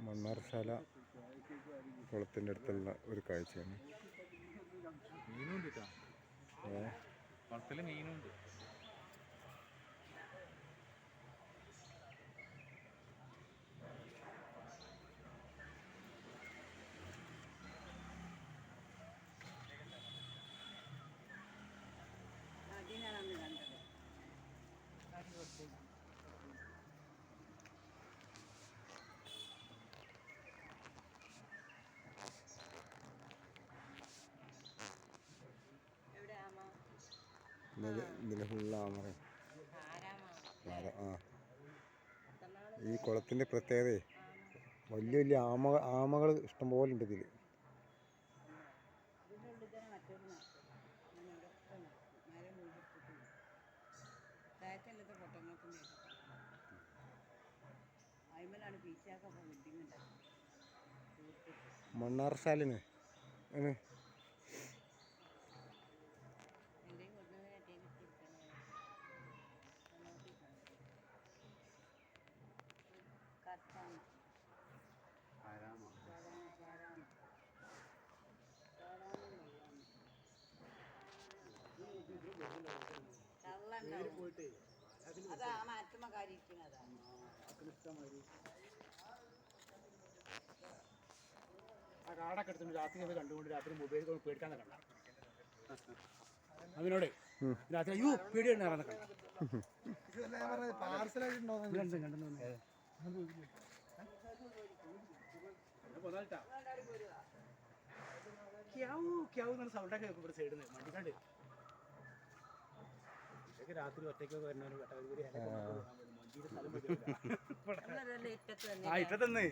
മണ്ണാർശാല കുളത്തിൻ്റെ അടുത്തുള്ള ഒരു കാഴ്ചയാണ്. മീനുണ്ട് കുളത്തിൽ മീനുണ്ട്. അതിനാണ് കണ്ടത്. ഇതിൽ ഫുള്ള് ആമറ. ഈ കുളത്തിൻ്റെ പ്രത്യേകത വലിയ വലിയ ആമകൾ ഇഷ്ടംപോലെ ഉണ്ട് ഇതിൽ. മണ്ണാർശാലിന് അതാ മാറ്റുമ്പോ കാര്യിക്കുന്നതാ. ആ കാടൊക്കെ എടുത്തിട്ട് രാത്രി അത് കണ്ടുകൊണ്ട് രാത്രി മൊബൈൽ പേടിക്കാതെ കണ്ട അതിനോട് രാത്രി അയ്യോ പേടിയാണ് സൗണ്ടൊക്കെ കേൾക്കും ഇവിടെ സൈഡിൽ നിന്ന് വണ്ടിക്കാണ്ട്. ഇതൊക്കെ രാത്രി ഒറ്റയ്ക്കൊക്കെ വരുന്നവരും ഇട്ടത്തന്നെ